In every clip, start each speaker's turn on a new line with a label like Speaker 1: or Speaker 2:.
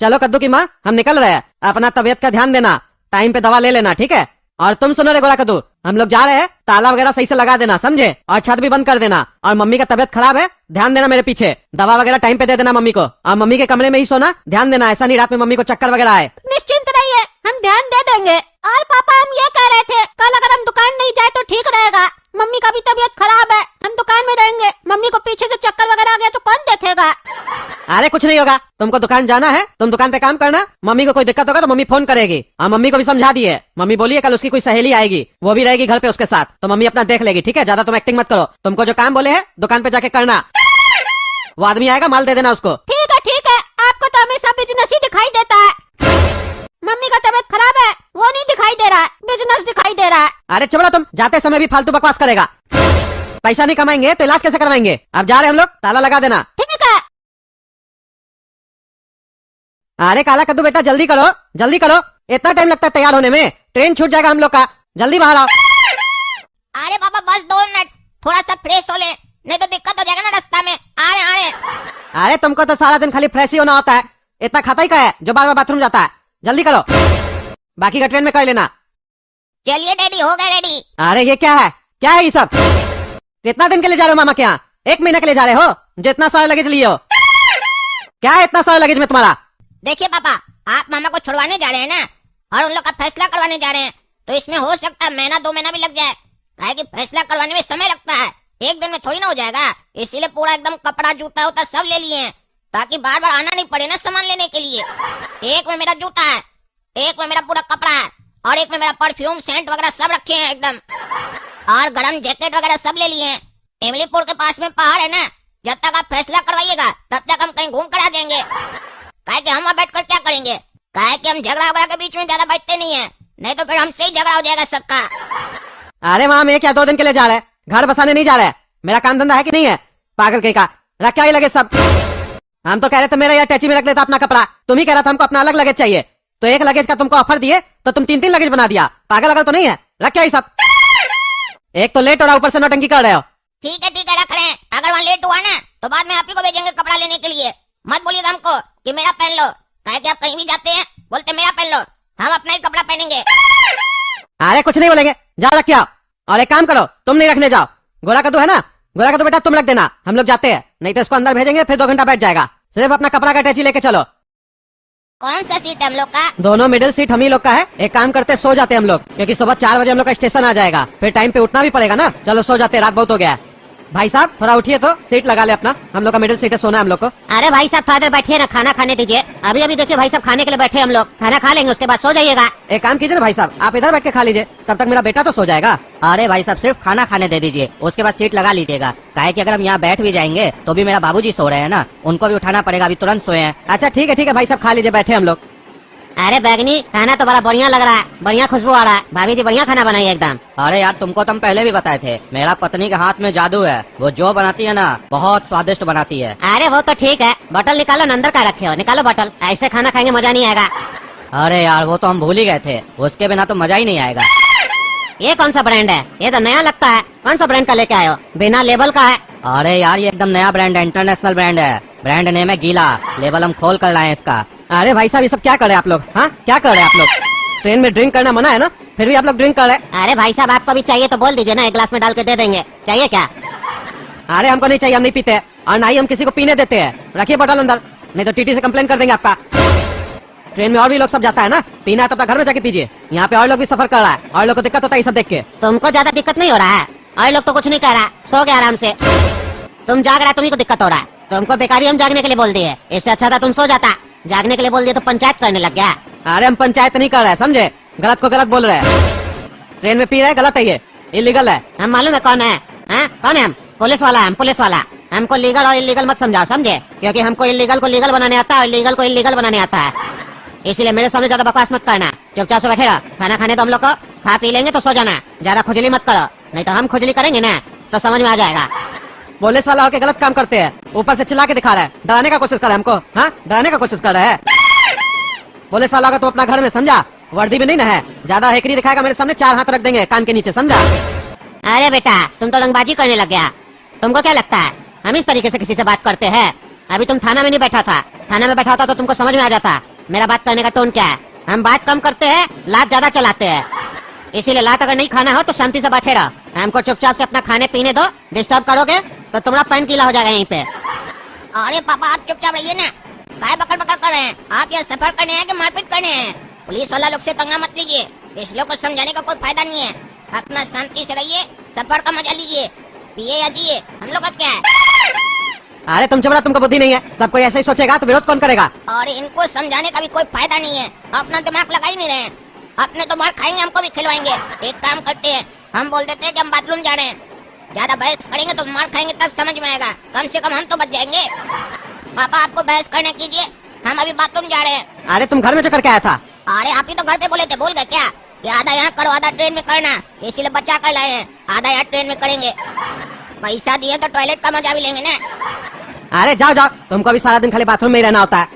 Speaker 1: चलो कद्दू की माँ, हम निकल रहे हैं। अपना तबीयत का ध्यान देना, टाइम पे दवा ले लेना, ठीक है? और तुम सुनो रे गोला कद्दू, हम लोग जा रहे हैं, ताला वगैरह सही से लगा देना, समझे? और छत भी बंद कर देना। और मम्मी का तबीयत खराब है, ध्यान देना मेरे पीछे। दवा वगैरह टाइम पे दे देना मम्मी को। और मम्मी के कमरे में ही सोना, ध्यान देना, ऐसा नहीं रात में मम्मी को चक्कर वगैरह आए।
Speaker 2: निश्चिंत रहिए, हम ध्यान दे देंगे। और पापा, हम ये कह रहे थे, कल अगर हम दुकान नहीं जाए तो ठीक रहेगा। मम्मी का भी तबीयत खराब है, हम दुकान में रहेंगे। मम्मी को पीछे से चक्कर वगैरह आ गया तो कौन देखेगा?
Speaker 1: अरे कुछ नहीं होगा, तुमको दुकान जाना है, तुम दुकान पे काम करना। मम्मी को कोई दिक्कत होगा तो मम्मी फोन करेगी। और मम्मी को भी समझा दिए, मम्मी बोलिए कल उसकी कोई सहेली आएगी, वो भी रहेगी घर पे उसके साथ, तो मम्मी अपना देख लेगी, ठीक है? ज्यादा तुम एक्टिंग मत करो। तुमको जो काम बोले है दुकान पे जाके करना। वो आदमी आएगा, माल दे देना उसको।
Speaker 2: ठीक है, आपको तो हमेशा बिजनेस ही दिखाई देता है। मम्मी का तबीयत खराब है, वो नहीं दिखाई दे रहा है, बिजनेस दिखाई दे रहा है।
Speaker 1: अरे चुप रहो तुम, जाते समय भी फालतू बकवास करेगा। पैसा नहीं कमाएंगे तो इलाज कैसे करवाएंगे? अब जा रहे हम लोग, ताला लगा देना।
Speaker 2: ठीक है।
Speaker 1: अरे काला कद्दू बेटा, जल्दी करो जल्दी करो, इतना टाइम लगता है तैयार होने में, ट्रेन छूट जाएगा हम लोग का। जल्दी बाहर आओ।
Speaker 2: अरे पापा, बस 2 मिनट, थोड़ा सा फ्रेश हो ले, नहीं तो दिक्कत हो जाएगा ना रास्ता में। आ रहे।
Speaker 1: अरे तुमको तो सारा दिन खाली फ्रेश ही होना होता है, इतना खाता ही क्या है जो बार बार बाथरूम जाता है? जल्दी करो, बाकी का ट्रेन में कर लेना।
Speaker 2: चलिए डैडी, हो गए रेडी।
Speaker 1: अरे ये क्या है ये सब? कितना दिन के लिए जा रहे हो मामा के यहाँ? 1 महीने के लिए जा रहे हो जो इतना सारा लगेज लिए हो? क्या है इतना सारा लगेज में तुम्हारा?
Speaker 2: देखिए पापा, आप मामा को छुड़वाने जा रहे हैं ना, और उन लोग का फैसला करवाने जा रहे हैं, तो इसमें हो सकता है महीना 2 महीना भी लग जाए। काहे कि फैसला करवाने में समय लगता है, एक दिन में थोड़ी ना हो जाएगा। इसीलिए पूरा एकदम कपड़ा जूता उता सब ले लिए हैं, ताकि बार बार आना नहीं पड़े ना सामान लेने के लिए। एक में मेरा जूता है, एक में मेरा पूरा कपड़ा है, और एक में मेरा परफ्यूम सेंट वगैरह सब रखे हैं एकदम, और गर्म जैकेट वगैरह सब ले लिए हैं। इमलीपुर के पास में पहाड़ है ना, जब तक आप फैसला करवाइएगा तब तक हम कहीं घूम कर आ जाएंगे। काहे कि हम वहाँ बैठ कर क्या करेंगे? काहे कि हम झगड़ा वगड़ा के बीच में ज्यादा बैठते नहीं है, नहीं तो फिर हमसे ही झगड़ा हो जाएगा सबका।
Speaker 1: अरे वहाँ में क्या 2 दिन के लिए जा रहे हैं? घर बसाने नहीं जा रहे हैं? मेरा काम धंधा है कि नहीं है? पागल के का रख क्या ही लगे सब। हम तो कह रहे थे मेरा यार टैची में रख लेता अपना कपड़ा, तुम ही कह रहा था हमको अपना अलग लगेज चाहिए, तो एक लगेज का तुमको ऑफर दिए तो तुम 3-3 लगेज बना दिया। पागल अगल तो नहीं है? रख क्या ही सब, एक तो लेट हो रहा, ऊपर से नौटंकी कर रहे हो।
Speaker 2: ठीक है रख रहे हैं। अगर वहाँ लेट हुआ ना तो बाद में आप ही को भेजेंगे कपड़ा लेने के लिए। मत बोलिएगा हमको कि मेरा पहन लो, काहे कि आप कहीं भी जाते हैं बोलते मेरा पहन लो, हम अपना ही कपड़ा पहनेंगे।
Speaker 1: अरे कुछ नहीं बोलेंगे, जा रख के आओ। और एक काम करो, तुम नहीं रखने जाओ, गोला कद्दू है ना, गोला कद्दू बेटा तुम रख देना, हम लोग जाते हैं, नहीं तो इसको अंदर भेजेंगे फिर 2 घंटा बैठ जाएगा। सिर्फ अपना कपड़ा का टैची लेके चलो।
Speaker 2: कौन सा सीट है हम लोग का?
Speaker 1: दोनों मिडिल सीट हम ही लोग का है। एक काम करते, सो जाते हम लोग, क्योंकि सुबह 4 बजे हम लोग का स्टेशन आ जाएगा, फिर टाइम पे उठना भी पड़ेगा ना। चलो सो जाते, रात बहुत हो गया है। भाई साहब थोड़ा उठिए तो, सीट लगा ले अपना, हम लोग का मिडिल सीट है, सोना है हम लोग को।
Speaker 2: अरे भाई साहब थोड़ा देर बैठिए ना, खाना खाने दीजिए। अभी अभी देखिए भाई साहब खाने के लिए बैठे हम लोग, खाना खा लेंगे उसके बाद सो जाइएगा।
Speaker 1: एक काम कीजिए ना भाई साहब, आप इधर बैठ के खा लीजिए, तब तक मेरा बेटा तो सो जाएगा।
Speaker 3: अरे भाई साहब सिर्फ खाना खाने दे दीजिए, उसके बाद सीट लगा लीजिएगा। काहे कि अगर हम यहाँ बैठ भी जाएंगे तो भी मेरा बाबूजी सो रहे हैं ना, उनको भी उठाना पड़ेगा, अभी तुरंत सोए हैं।
Speaker 1: अच्छा ठीक है भाई साहब, खा लीजिए, बैठे हम लोग।
Speaker 2: अरे बैगनी, खाना तो बड़ा बढ़िया लग रहा है, बढ़िया खुशबू आ रहा है। भाभी जी बढ़िया खाना बनाई एकदम।
Speaker 3: अरे यार तुमको तो हम पहले भी बताए थे, मेरा पत्नी के हाथ में जादू है, वो जो बनाती है ना बहुत स्वादिष्ट बनाती है।
Speaker 2: अरे वो तो ठीक है, बोतल निकालो, अंदर का रखे हो, निकालो बोतल, ऐसे खाना खाएंगे मजा नहीं आएगा।
Speaker 3: अरे यार वो तो हम भूल ही गए थे, उसके बिना तो मजा ही नहीं आएगा।
Speaker 2: ये कौन सा ब्रांड है? ये तो नया लगता है, कौन सा ब्रांड का लेके आए हो? बिना लेबल का है।
Speaker 3: अरे यार ये एकदम नया ब्रांड है, इंटरनेशनल ब्रांड है, ब्रांड नेम है गीला, लेबल हम खोल कर लाए इसका।
Speaker 1: अरे भाई साहब ये सब क्या कर रहे हैं आप लोग? हाँ क्या कर रहे हैं आप लोग? ट्रेन में ड्रिंक करना मना है ना, फिर भी आप लोग ड्रिंक कर रहे हैं।
Speaker 2: अरे भाई साहब आपको भी चाहिए तो बोल दीजिए ना, एक गिलास में डाल के दे देंगे, चाहिए क्या?
Speaker 1: अरे हमको नहीं चाहिए, हम नहीं पीते हैं, और ना ही हम किसी को पीने देते हैं। रखिए बोतल अंदर, नहीं तो टीटी से कंप्लेन कर देंगे आपका। ट्रेन में और भी लोग सब जाता है ना, पीना है तो अपना घर में जाके पीजिए, यहाँ पे और लोग भी सफर कर रहा है, और लोग को दिक्कत होता है ये सब देख के।
Speaker 2: तुमको ज्यादा दिक्कत नहीं हो रहा है? और लोग तो कुछ नहीं कह रहा, सो गया आराम से। तुम जाग रहा है, तुम्ही को दिक्कत हो रहा है। तुमको बेकारी हम जागने के लिए बोल दिए, इससे अच्छा था तुम सो जाता। जागने के लिए बोल दिया तो पंचायत करने लग गया।
Speaker 1: अरे हम पंचायत नहीं कर रहे हैं, समझे? गलत को गलत बोल रहे हैं, ट्रेन में पी रहे हैं, गलत है ये, इलीगल है।
Speaker 2: हम मालूम है कौन है, कौन है हम? पुलिस वाला है, हम पुलिस वाला। हमको लीगल और इलीगल मत समझाओ, समझे? क्योंकि हमको इलीगल को लीगल बनाने आता है और लीगल को इलीगल बनाने आता है, इसीलिए मेरे सामने ज्यादा बकवास मत करना, चुपचाप से बैठे रहो। खाना खाने तो हम लोग को, खा पी लेंगे तो सो जाना, ज्यादा खुजली मत करो, नहीं तो हम खुजली करेंगे ना तो समझ में आ जाएगा।
Speaker 1: पुलिस वाला होके गलत काम करते हैं, ऊपर से चिल्ला के दिखा रहा है, डराने का कोशिश कर रहा है हमको। हाँ डराने का कोशिश कर रहा है। पुलिस वाला होगा तो अपना घर में, समझा? वर्दी में नहीं ना है, ज्यादा हेकड़ी दिखाएगा मेरे सामने 4 हाथ रख देंगे कान के नीचे, समझा?
Speaker 2: अरे बेटा तुम तो रंगबाजी करने लग गया, तुमको क्या लगता है हम इस तरीके से किसी से बात करते हैं?
Speaker 1: अभी तुम थाना में नहीं बैठा था, थाना में बैठा होता तो तुमको समझ में आ जाता मेरा बात करने का टोन क्या है। हम बात कम करते हैं, लात ज्यादा चलाते हैं, इसीलिए लात अगर नहीं खाना हो तो शांति से बैठे रहो। हमको चुपचाप से अपना खाने पीने दो, डिस्टर्ब करोगे तो तुम्हारा पैंट गीला हो जाएगा यहीं पे।
Speaker 2: अरे पापा आप चुपचाप रहिए ना, काय बकर बकर कर रहे हैं? आप यहाँ सफर करने हैं कि मारपीट करने हैं? पुलिस वाला लोग से पंगा मत लीजिए, इस लोग को समझाने का कोई फायदा नहीं है। अपना शांति से रहिए, सफर का मजा लीजिए, पिए या जिए, हम लोग का क्या है।
Speaker 1: अरे तुमसे बड़ा तुमको बुद्धि नहीं है, सब कोई ऐसे ही सोचेगा तो विरोध कौन करेगा।
Speaker 2: और इनको समझाने का भी कोई फायदा नहीं है, अपना दिमाग लगा ही नहीं रहे हैं। अपने तो मार खाएंगे, हमको भी खिलवाएंगे। एक काम करते हैं, हम बोल देते हैं कि हम बाथरूम जा रहे हैं, ज्यादा बहस करेंगे तो मार खाएंगे तब समझ में आएगा, कम से कम हम तो बच जाएंगे। पापा आपको बहस करने कीजिए, हम अभी बाथरूम जा रहे हैं।
Speaker 1: अरे तुम घर में जो करके आया था।
Speaker 2: अरे आप ही तो घर पे बोले थे, भूल गए क्या कि आधा यहाँ करो आधा ट्रेन में करना, इसीलिए बचा कर लाए हैं, आधा यहाँ ट्रेन में करेंगे। पैसा दिए तो टॉयलेट का मजा भी लेंगे ना।
Speaker 1: अरे जाओ जाओ, तुमको भी सारा दिन खाली बाथरूम में ही रहना होता है।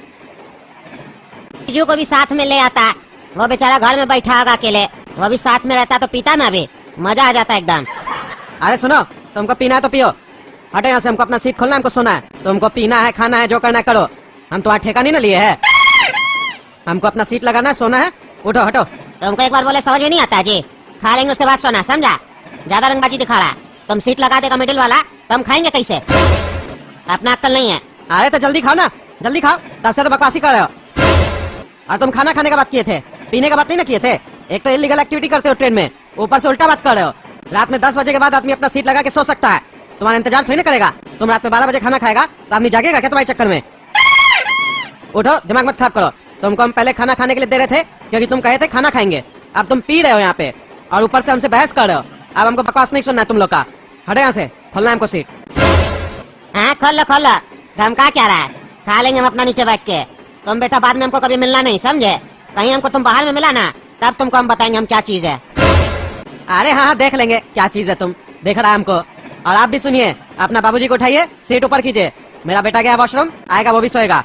Speaker 3: जीजू को भी साथ में ले आता, वो बेचारा घर में बैठा होगा अकेले, वो भी साथ में रहता तो पीता ना, भी मजा आ जाता एकदम।
Speaker 1: अरे सुनो, तुमको पीना है तो पियो, हटो यहाँ से, हमको अपना सीट खोलना है, हमको सोना है। तुमको पीना है, खाना है, जो करना है करो, हम तुम्हारा ठेका नहीं ना लिए है। हमको अपना सीट लगाना है, सोना है, उठो हटो।
Speaker 3: तुमको एक बार बोले समझ में नहीं आता जी, खा लेंगे उसके बाद सोना, समझा? ज्यादा रंगबाजी दिखा रहा है, तुम सीट लगा देगा मिडिल वाला तो हम खाएंगे कैसे? अपना अक्ल नहीं है।
Speaker 1: अरे तो जल्दी खाओ ना, जल्दी खाओ, तब से तो बकवासी कर रहे हो। और तुम खाना खाने का बात किए थे, पीने का बात नहीं ना किए थे। एक तो इलीगल एक्टिविटी करते हो ट्रेन में, ऊपर से उल्टा बात कर रहे हो। रात में 10 बजे के बाद आदमी अपना सीट लगा के सो सकता है, तुम्हारा इंतजार थोड़ी ना करेगा। तुम रात में 12 बजे खाना खाएगा तो आदमी जागेगा क्या तुम्हारे चक्कर में? उठो, दिमाग मत खराब करो। तुमको हम पहले खाना खाने के लिए दे रहे थे क्योंकि तुम कहे थे खाना खाएंगे, अब तुम पी रहे हो यहाँ पे और ऊपर से हमसे बहस कर रहे हो। अब हमको बकवास नहीं सुनना है तुम लोग का, हटो यहाँ से, खोलना है हमको सीट।
Speaker 3: हाँ खोल लो खोल लो, धमका क्या रहा है? खा लेंगे हम अपना नीचे बैठ के, तुम बेटा बाद में हमको कभी मिलना नहीं, समझे? कहीं हमको तुम बाहर में मिला ना तब तुमको हम बताएंगे हम क्या चीज है।
Speaker 1: अरे हाँ हाँ, देख लेंगे क्या चीज है, तुम देख रहा है हमको। और आप भी सुनिए, अपना बाबूजी को उठाइए, सीट ऊपर कीजिए, मेरा बेटा गया वॉशरूम, आएगा वो भी सोएगा।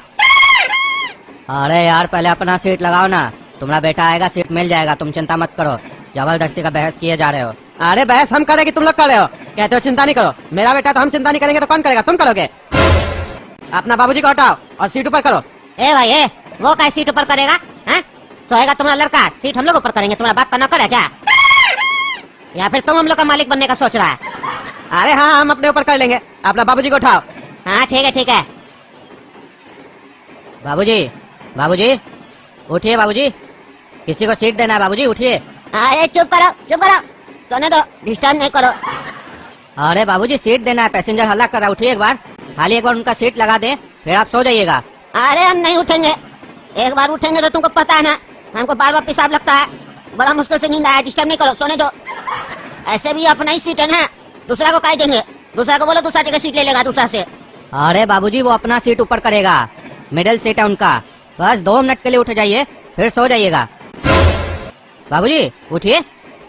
Speaker 3: अरे यार पहले अपना सीट लगाओ ना, तुम्हारा बेटा आएगा सीट मिल जाएगा, तुम चिंता मत करो, जबरदस्ती का बहस किए जा रहे हो।
Speaker 1: अरे बहस हम करेंगे, तुम लोग कर रहे हो, कहते हो चिंता नहीं करो, मेरा बेटा तो हम चिंता नहीं करेंगे तो कौन करेगा? तुम करोगे। अपना बाबूजी को हटाओ और सीट ऊपर करो।
Speaker 3: ए भाई ए, वो क्या सीट ऊपर करेगा? हैं? सोएगा तुम्हारा लड़का, सीट हम लोग ऊपर करेंगे, तुम्हारा बाप का नौकर है क्या? या फिर तुम हम लोग का मालिक बनने का सोच रहा है?
Speaker 1: अरे हाँ, हम अपने ऊपर कर लेंगे, अपना बाबूजी को उठाओ।
Speaker 3: हाँ ठीक है ठीक है। बाबूजी बाबूजी उठिए, बाबूजी किसी को सीट देना है, बाबूजी उठिए।
Speaker 2: अरे चुप करो चुप करो, सोने दो, डिस्टर्ब नहीं करो।
Speaker 3: अरे बाबूजी सीट देना है, पैसेंजर हल्ला कर रहा, उठिए एक बार, खाली एक बार उनका सीट लगा दे, फिर आप सो जाइएगा।
Speaker 2: अरे हम नहीं उठेंगे, एक बार उठेंगे तो तुमको पता है ना, हमको बार बार पेशाब लगता है, बड़ा मुश्किल से नींद आया, डिस्टर्ब नहीं करो, सोने दो। ऐसे भी अपना ही सीट है ना, दूसरा को काहे देंगे? दूसरा को बोलो दूसरा जगह सीट ले लेगा दूसरा से।
Speaker 3: अरे बाबूजी वो अपना सीट ऊपर करेगा, मिडिल सीट है उनका, बस 2 मिनट के लिए उठ जाइए फिर सो जाइएगा। बाबूजी उठिए,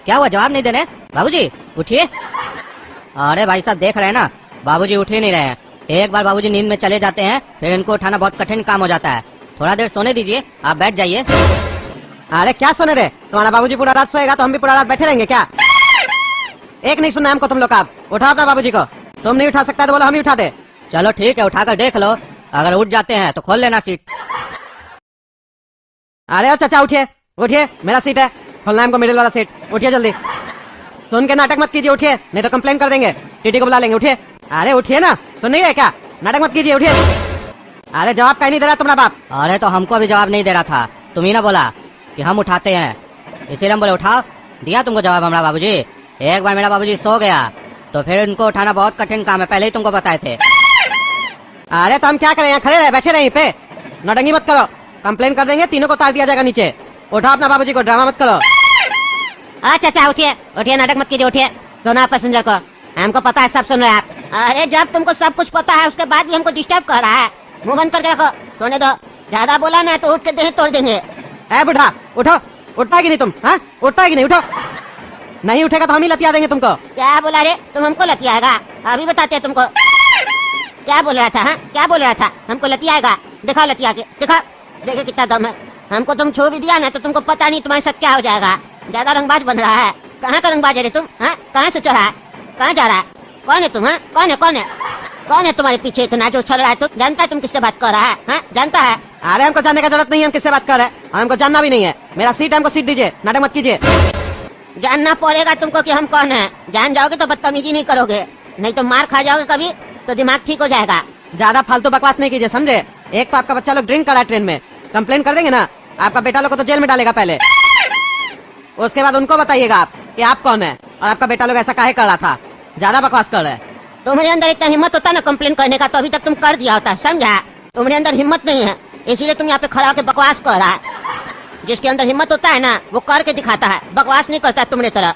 Speaker 3: क्या हुआ जवाब नहीं दे रहे? बाबूजी उठिए। अरे भाई साहब देख रहे हैं ना, बाबूजी उठ ही नहीं रहे हैं। एक बार बाबूजी नींद में चले जाते हैं फिर इनको उठाना बहुत कठिन काम हो जाता है, थोड़ा देर सोने दीजिए, आप बैठ जाइए।
Speaker 1: अरे क्या सोने दे, तुम्हारा बाबूजी पूरा रात सोएगा तो हम भी पूरा रात बैठे रहेंगे क्या? एक नहीं सुनना हमको तुम लोग का, उठाओ अपना बाबूजी को, तुम नहीं उठा सकता तो बोलो हम ही उठा दे।
Speaker 3: चलो ठीक है, उठाकर देख लो, अगर उठ जाते हैं तो खोल लेना सीट।
Speaker 1: अरे ओ चाचा उठिए उठिए, मेरा सीट है, खोलना है हमको मिडिल वाला सीट, उठिए जल्दी। सुन के नाटक मत कीजिए, उठिए नहीं तो कंप्लेन कर देंगे, टीटी को बुला लेंगे, उठिए। अरे उठिए ना, सुन नहीं है क्या? नाटक मत कीजिए, उठिए। अरे जवाब कहीं नहीं दे रहा तुम्हारा बाप।
Speaker 3: अरे तो हमको भी जवाब नहीं दे रहा था, तुम ही ना बोला कि हम उठाते हैं, इसीलिए हम बोले उठाओ, दिया तुमको जवाब हमारा बाबूजी। एक बार मेरा बाबूजी सो गया तो फिर इनको उठाना बहुत कठिन काम है, पहले ही तुमको बताए थे।
Speaker 1: अरे तो हम क्या करें, यहाँ खड़े रहे, बैठे रहे यहीं पे, नौटंकी मत करो, कंप्लेन कर देंगे, तीनों को उतार दिया जाएगा नीचे। उठाओ अपना बाबूजी को, ड्रामा मत करो।
Speaker 2: अच्छा अच्छा उठिए उठिए, नाटक मत कीजिए, उठिए, सुना पैसेंजर को, हमको पता है सब सुन रहे हैं आप। अरे जब तुमको सब कुछ पता है उसके बाद भी हमको डिस्टर्ब कर रहा है, मुंह बंद करके रखो, सोने दो, ज्यादा बोला ना तो उठ के देह तोड़ देंगे।
Speaker 1: ए बुढ़ा उठो, उठता है कि नहीं तुम? हाँ उठता है कि नहीं? उठो, नहीं उठेगा तो हम ही लतिया देंगे तुमको।
Speaker 2: क्या बोला रे, तुम हमको लतियाएगा? अभी बताते हैं तुमको। क्या बोल रहा था? हाँ क्या बोल रहा था? हमको लतियाएगा? दिखा लतिया के, दिखा, देखे कितना दम है। हमको तुम छू भी दिया ना तो तुमको पता नहीं तुम्हारे साथ क्या हो जाएगा। ज्यादा रंगबाज बन रहा है, कहाँ का रंगबाज है रे तुम? हाँ कहाँ से चढ़ा है, कहाँ जा रहा है, कौन है तुम? हाँ कौन है कौन है? कौन है तुम्हारे पीछे इतना जो चल रहा है? तुम जानता है तुम किससे बात कर रहा है? हाँ? जानता है?
Speaker 1: अरे हमको जानने का जरूरत नहीं है हम किससे बात कर रहे हैं, और हमको जानना भी नहीं है। मेरा सीट है, हमको सीट दीजिए, नाटक मत कीजिए।
Speaker 2: जानना पड़ेगा तुमको कि हम कौन है। जान जाओगे तो बदतमीजी नहीं करोगे, नहीं तो मार खा जाओगे कभी तो दिमाग ठीक हो जाएगा।
Speaker 1: ज्यादा फालतू बकवास नहीं कीजिए, समझे? एक तो आपका बच्चा लोग ड्रिंक करा ट्रेन में, कंप्लेन कर देंगे ना, आपका बेटा लोग को तो जेल में डालेगा पहले, उसके बाद उनको बताइएगा आप कि आप कौन है और आपका बेटा लोग ऐसा काहे कर रहा था। ज्यादा बकवास कर रहे हैं।
Speaker 2: तुम्हारे अंदर इतना हिम्मत होता ना कंप्लेन करने का, तो अभी तक तुम कर दिया होता, समझा? तुम्हारे अंदर हिम्मत नहीं है, इसीलिए तुम यहाँ पे खड़ा होकर बकवास कर रहा है। जिसके अंदर हिम्मत होता है ना वो करके दिखाता है, बकवास नहीं करता है तुम्हारी तरह।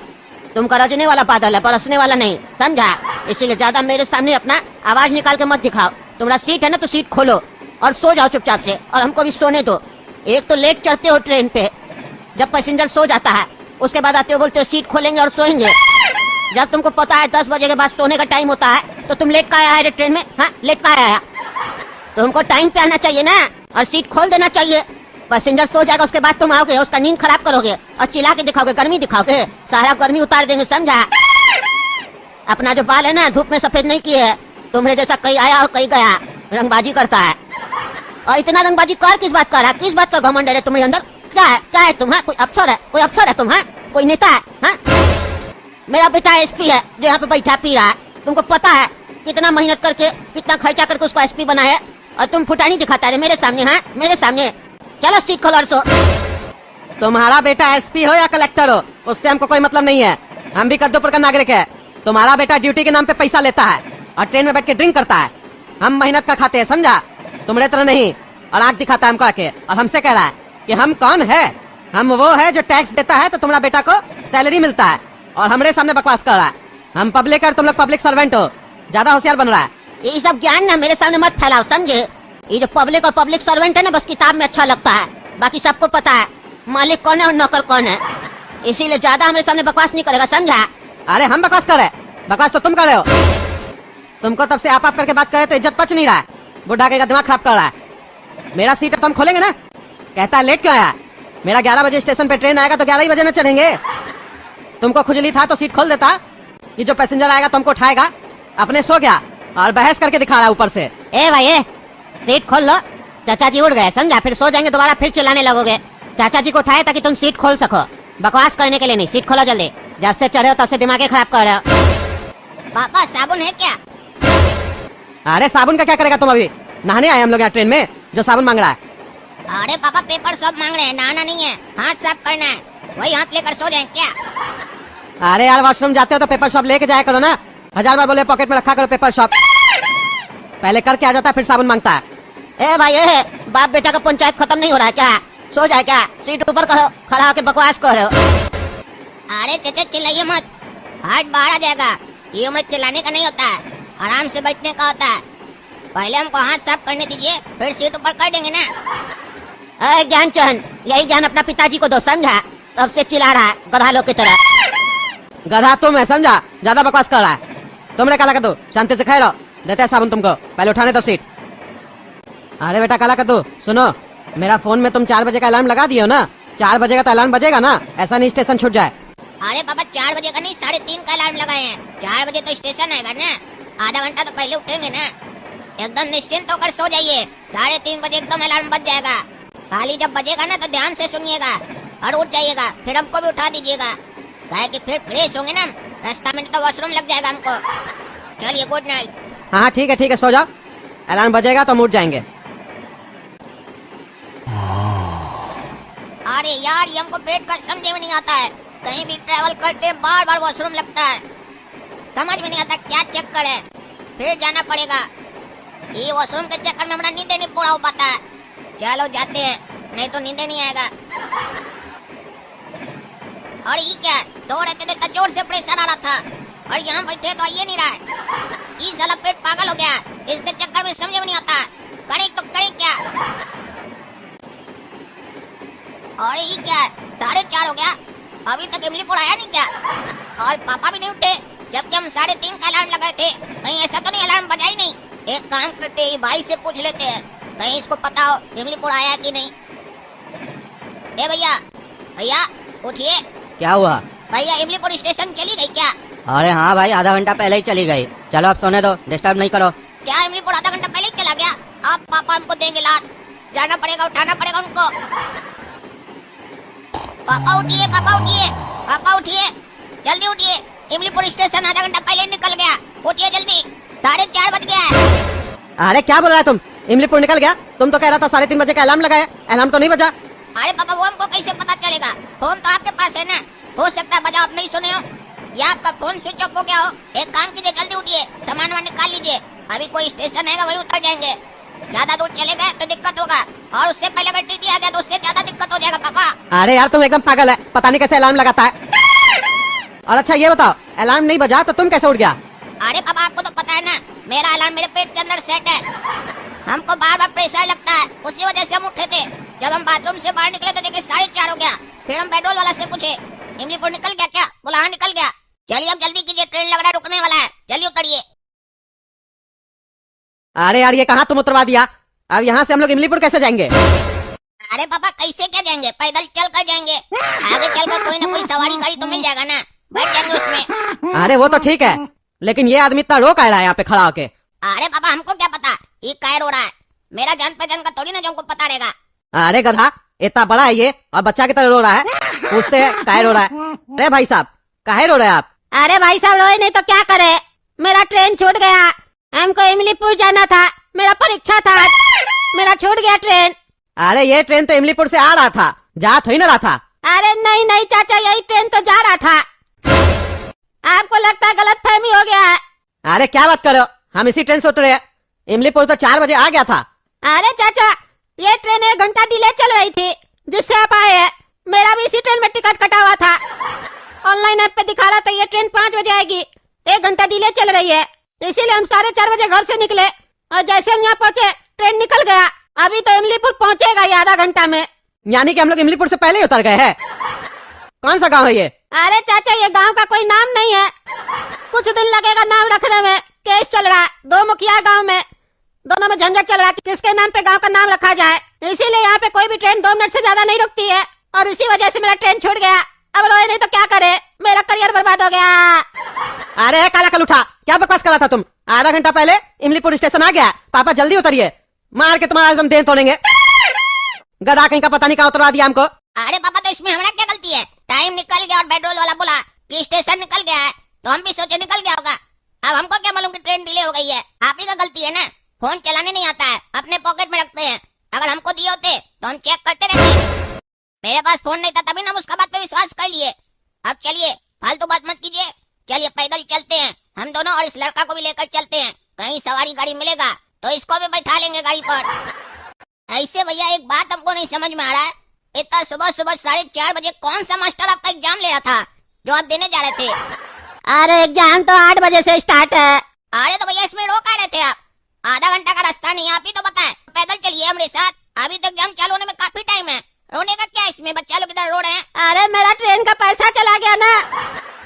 Speaker 2: तुम गरजने वाला बादल है, बरसने वाला नहीं, समझा? इसीलिए ज्यादा मेरे सामने अपना आवाज निकाल के मत दिखाओ। तुम्हारा सीट है ना तो सीट खोलो और सो जाओ चुपचाप से, और हमको भी सोने दो। एक तो लेट चढ़ते हो ट्रेन पे, जब पैसेंजर सो जाता है उसके बाद आते हो बोलते हो सीट खोलेंगे और सोएंगे। जब तुमको पता है 10 बजे के बाद सोने का टाइम होता है तो तुम लेट का आया है ट्रेन में? हाँ, लेट का आया? तुमको टाइम पे आना चाहिए ना, और सीट खोल देना चाहिए। पैसेंजर सो जाएगा उसके बाद तुम आओगे, उसका नींद खराब करोगे और चिल्ला के दिखाओगे, गर्मी दिखाओगे, सारा गर्मी उतार देंगे, समझा? अपना जो बाल है ना धूप में सफेद नहीं किए है। तुम्हारे जैसा कहीं आया और कहीं गया, रंगबाजी करता है। और इतना रंगबाजी कर किस बात कर रहा है? किस बात का घमंड है तुम्हारे अंदर? क्या है? क्या है तुम? कोई अफसर है? कोई अफसर है तुम? कोई नेता है? हाँ? मेरा बेटा एसपी है जो यहाँ पे बैठा पी रहा है। तुमको पता है कितना मेहनत करके कितना खर्चा करके उसको एसपी बनाया है, और तुम फुटानी दिखाता है मेरे सामने। हाँ, मेरे सामने। चलो सीट खोलो और सो।
Speaker 1: तुम्हारा बेटा एसपी हो या कलेक्टर हो उससे हमको कोई मतलब नहीं है, हम भी कद्दूपुर का नागरिक है। तुम्हारा बेटा ड्यूटी के नाम पे पैसा लेता है और ट्रेन में बैठ के ड्रिंक करता है, हम मेहनत का खाते हैं, समझा? तुम्हारे तरह नहीं। और आग दिखाता है हमको आके, और हमसे कह रहा है कि हम कौन है? हम वो है जो टैक्स देता है तो तुम्हारा बेटा को सैलरी मिलता है, और हमारे सामने बकवास कर रहा है। हम पब्लिक और तुम लोग पब्लिक सर्वेंट हो, ज्यादा होशियार बन रहा है।
Speaker 2: ये सब ज्ञान ना मेरे सामने मत फैलाओ, समझे? ये जो पब्लिक और पब्लिक सर्वेंट है ना बस किताब में अच्छा लगता है, बाकी सबको पता है मालिक कौन है और नौकर कौन है। इसीलिए ज्यादा हमारे सामने बकवास नहीं करेगा, समझा?
Speaker 1: अरे हम बकवास कर रहे हैं? बकवास तो तुम कर रहे हो। तुमको तब से आप करके बात करे तो इज्जत पच नहीं रहा है, बुढ़ा का दिमाग खराब कर रहा है। मेरा सीट है तो हम खोलेंगे ना। कहता है लेट क्यों आया? मेरा 11 बजे स्टेशन पे ट्रेन आएगा तो 11 ही बजे न चढ़ेंगे। तुमको खुजली था तो सीट खोल देता कि जो पैसेंजर आएगा तुमको उठाएगा। अपने सो गया और बहस करके दिखा रहा है ऊपर से।
Speaker 2: ए भाई ए, सीट खोल लो। चाचा जी उठ गए, समझा? फिर सो जाएंगे दोबारा, फिर चिल्लाने लगोगे। चाचा जी को उठाए ताकि तुम सीट खोल सको, बकवास करने के लिए नहीं। सीट खोलो जल्दी, जब से चढ़े हो तब से दिमाग खराब कर रहे हो। पापा साबुन है क्या?
Speaker 1: अरे साबुन का क्या करेगा तुम? अभी नहाने आए हम लोग यहाँ ट्रेन में, जो साबुन मांग रहा है।
Speaker 2: अरे पापा पेपर सब मांग रहे हैं, नहाना नहीं है, हाथ साफ करना है। वही हाथ लेकर सो जाए क्या?
Speaker 1: अरे यार वॉशरूम जाते हो तो पेपर शॉप लेके जाया करो ना, 1000 बार बोले पॉकेट में रखा करो पेपर शॉप। पहले करके आ जाता है फिर साबुन मांगता है।
Speaker 2: ए भाई ए, बाप बेटा का पंचायत खत्म नहीं हो रहा है क्या? सो जाए क्या? सीट ऊपर करो, खड़ा होकर बकवास करो। अरे चाचा चिल्लाइए मत, हाथ बाहर आ जाएगा। ये उम्र चिल्लाने का नहीं होता है, आराम से बैठने का होता है। पहले हमको हाथ साफ करने दीजिए, फिर सीट ऊपर कर देंगे ना। अरे ज्ञान चंद, यही ज्ञान अपना पिताजी को दो, समझा? तब से चिल्ला रहा है गधा लोग की तरह।
Speaker 1: गधा तुम है, समझा? ज्यादा बकवास कर रहा है। तुमने काला कर दो, शांति से खाए रहो, देते हैं साबुन तुमको, पहले उठाने दो सीट। अरे बेटा काला कर दो, सुनो, मेरा फोन में तुम 4 बजे का अलार्म लगा दियो ना, 4 बजे का तो अलार्म बजेगा ना, ऐसा नहीं स्टेशन छूट जाए।
Speaker 2: अरे बाबा 4 बजे का नहीं, 3:30 का अलार्म लगाए हैं। 4 बजे तो स्टेशन आएगा ना, आधा घंटा तो पहले उठेंगे ना। एकदम निश्चिंत होकर सो जाइए, 3:30 बजे एकदम अलार्म बज जाएगा। खाली जब बजेगा ना तो ध्यान से सुनिएगा और उठ जाइएगा, फिर हमको भी उठा दीजिएगा, काहे कि फिर फ्रेश होंगे ना, रास्ता में तो वॉशरूम लग जाएगा हमको। चलिए गुड नाइट।
Speaker 1: हाँ ठीक है सो जाओ, अलार्म बजेगा तो हम उठ जाएंगे।
Speaker 2: अरे यार ये हमको पेट का समझ में नहीं आता है, कहीं भी ट्रैवल करते बार बार वॉशरूम लगता है, समझ में नहीं आता क्या चक्कर है। फिर जाना पड़ेगा, ये वॉशरूम के चक्कर में हमारा नींद नहीं पूरा हो पाता है। चलो जाते हैं, नहीं तो नींद नहीं आएगा। और ये क्या, सो रहे थे तो जोर से प्रेशर आ रहा था, और यहाँ बैठे तो ये नहीं रहा है। ये साला पेट पागल हो गया, इसके चक्कर में समझ में नहीं आता, करें तो करें क्या। और ये क्या, 4:30 हो गया, अभी तक इमलीपुर आया नहीं क्या? और पापा भी नहीं उठे, जबकि हम 3:30 का अलार्म लगाए थे। कहीं ऐसा तो नहीं अलार्म बजा ही नहीं? एक काम करते हैं, भाई से पूछ लेते हैं, कहीं इसको पता हो इमलीपुर आया कि नहीं। ए भैया, भैया उठिए।
Speaker 3: क्या हुआ?
Speaker 2: भैया इमलीपुर स्टेशन चली गई क्या?
Speaker 3: अरे हाँ भाई, आधा घंटा पहले ही चली गई। चलो अब सोने दो, डिस्टर्ब नहीं करो।
Speaker 2: क्या इमलीपुर आधा घंटा पहले ही चला गया? अब पापा हमको देंगे लात। जाना पड़ेगा, उठाना पड़ेगा उनको। पापा उठिए, पापा उठिए, पापा उठिए, जल्दी उठिए। इमलीपुर स्टेशन आधा घंटा पहले निकल गया, उठिए जल्दी, 4:30 बज गया है।
Speaker 1: अरे क्या बोल रहा है तुम? इमलीपुर निकल गया? तुम तो कह रहा था 3:30 बजे का अलार्म लगाया, अलार्म तो नहीं बजा।
Speaker 2: अरे पापा वो हमको कैसे पता चलेगा? फोन तो आपके पास है ना, हो सकता है बजा आप नहीं सुने हो या आपका फोन स्विच ऑफ हो गया हो। एक काम कीजिए, जल्दी उठिए, सामान वामान निकाल लीजिए। अभी कोई स्टेशन है वही उतर जाएंगे। ज्यादा दूर चले गए तो दिक्कत होगा, और उससे पहले अगर टीटी आ गया तो उससे ज्यादा दिक्कत हो जाएगा पापा।
Speaker 1: अरे यार तुम एकदम पागल है, पता नहीं कैसे अलार्म लगाता है। और अच्छा ये बताओ, अलार्म नहीं बजा तो तुम कैसे उठ गया?
Speaker 2: अरे पापा आपको तो पता है ना, मेरा अलार्म मेरे पेट के अंदर सेट है। हमको बार बार प्रेशर लगता है, उसी वजह से हम उठे थे। जब हम बाथरूम से बाहर निकले तो देखे 4:30 हो गया। फिर हम पेट्रोल वाला से पूछे, इमलीपुर निकल गया क्या? बोला हाँ निकल गया। चलिए अब जल्दी कीजिए, ट्रेन लग रहा है रुकने वाला है, जल्दी उतरिए।
Speaker 1: अरे यार ये कहाँ तुम उतरवा दिया? अब यहाँ से हम लोग इमलीपुर कैसे जाएंगे?
Speaker 2: अरे पापा कैसे क्या जाएंगे? पैदल चल कर जाएंगे। आगे चलकर कोई ना कोई सवारी गाड़ी तो मिल जाएगा ना, बैठ जाएंगे उसमें।
Speaker 1: अरे वो तो ठीक है, लेकिन ये आदमी इतना रो काहे रहा है यहाँ पे खड़ा होके?
Speaker 2: अरे पापा हमको क्या पता ये काय रो रहा है? मेरा जान पहचान का थोड़ी ना जो हमको पता रहेगा।
Speaker 1: अरे गधा, इतना बड़ा है ये और बच्चा की तरह रो रहा है, पूछते हैं काहे रो रहा है? अरे भाई साहब काहे रो रहे हैं आप?
Speaker 4: अरे भाई साहब रोए नहीं तो क्या करे, मेरा ट्रेन छूट गया। हमको इमलीपुर जाना था, मेरा परीक्षा था, मेरा छूट गया ट्रेन।
Speaker 1: अरे ये ट्रेन तो इमलीपुर से आ रहा था, जा थोड़ी ना रहा था।
Speaker 4: अरे नहीं नहीं चाचा, यही ट्रेन तो जा रहा था। आपको लगता है गलत फहमी हो गया है।
Speaker 1: अरे क्या बात करो, हम इसी ट्रेन से उतरे हैं। इमलीपुर तो 4 बजे आ गया था।
Speaker 4: अरे चाचा ये ट्रेन 1 घंटा डिले चल रही थी जिससे आप आए हैं। मेरा भी इसी ट्रेन में टिकट कटा हुआ था, ऑनलाइन ऐप पे दिखा रहा था ये ट्रेन 5 बजे आएगी, 1 घंटा डिले चल रही है, इसीलिए हम 4:30 बजे घर से निकले और जैसे हम यहाँ पहुँचे ट्रेन निकल गया। अभी तो इमलीपुर पहुँचेगा ये आधा घंटा में।
Speaker 1: यानी कि हम लोग इमलीपुर से पहले ही उतर गए हैं। कौन सा गांव है ये?
Speaker 4: अरे चाचा ये गांव का कोई नाम नहीं है, कुछ दिन लगेगा नाम रखने में। केस चल रहा है, 2 मुखिया गांव में, दोनों में झंझट चल रहा है किसके नाम पे गांव का नाम रखा जाए। इसीलिए यहाँ पे कोई भी ट्रेन 2 मिनट से ज्यादा नहीं रुकती है और इसी वजह से मेरा ट्रेन छूट गया। अब रोए नहीं तो क्या करे, मेरा करियर बर्बाद हो गया।
Speaker 1: अरे काला कल उठा, क्या बकवास कर रहा था तुम? आधा घंटा पहले इमलीपुर स्टेशन आ गया। पापा जल्दी उतरिए, मार के तुम्हारा हम देह तोड़ेंगे। गधा कहीं का पता नहीं कहाँ उतरवा दिया हमको।
Speaker 2: अरे पापा तो इसमें हमारा क्या गलती है? टाइम निकल गया और पेट्रोल वाला बोला कि स्टेशन निकल गया है तो हम भी सोचे निकल गया होगा। अब हमको क्या मालूम कि ट्रेन डिले हो गई है? आप ही का गलती है ना, फोन चलाने नहीं आता है, अपने पॉकेट में रखते हैं। अगर हमको दिए होते तो हम चेक करते रहते। मेरे पास फोन नहीं था तभी ना उसका बात पे विश्वास कर लिए। अब चलिए फालतू बात मत कीजिए, चलिए पैदल चलते हैं हम दोनों, और इस लड़का को भी लेकर चलते हैं। कहीं सवारी गाड़ी मिलेगा तो इसको भी बैठा लेंगे गाड़ी पर। ऐसे भैया एक बात हमको नहीं समझ में आ रहा है, इतना सुबह सुबह 4:30 बजे कौन सा मास्टर आपका एग्जाम ले रहा था जो आप देने जा रहे थे?
Speaker 4: अरे एग्जाम तो 8 बजे से स्टार्ट है।
Speaker 2: अरे तो भैया इसमें रोक आ रहे थे आप? आधा घंटा का रास्ता नहीं, आप ही तो बताएं। पैदल चलिए हमारे साथ, अभी तो एग्जाम चालू होने में काफी टाइम है। रोने का क्या इसमें, बच्चा लोग इधर रो रहे हैं।
Speaker 4: अरे मेरा ट्रेन का पैसा चला गया ना,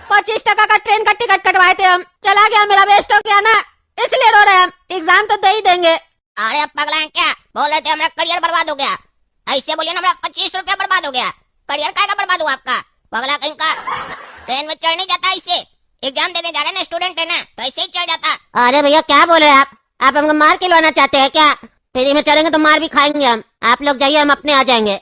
Speaker 4: 25 टका का ट्रेन का टिकट कटवाए थे हम, चला गया, मेरा वेस्ट हो गया ना, इसलिए रो रहे हैं हम। एग्जाम तो दे ही देंगे।
Speaker 2: अरे अब पगला है क्या? बोल रहे थे हमारा करियर बर्बाद हो गया, ऐसे बोलिए ना हमारा 25 रुपया बर्बाद हो गया। करियर का बर्बाद हुआ आपका? पगला कहीं का, ट्रेन में चढ़ नहीं जाता ऐसे, एग्जाम देने जा रहे हैं ना, स्टूडेंट है ना, तो ऐसे ही चढ़ जाता।
Speaker 4: अरे भैया क्या बोल रहे हैं आप हमको मार के लाना चाहते हैं क्या? फ्री में चलेंगे तो मार भी खाएंगे हम। आप लोग जाइए, हम अपने आ जाएंगे।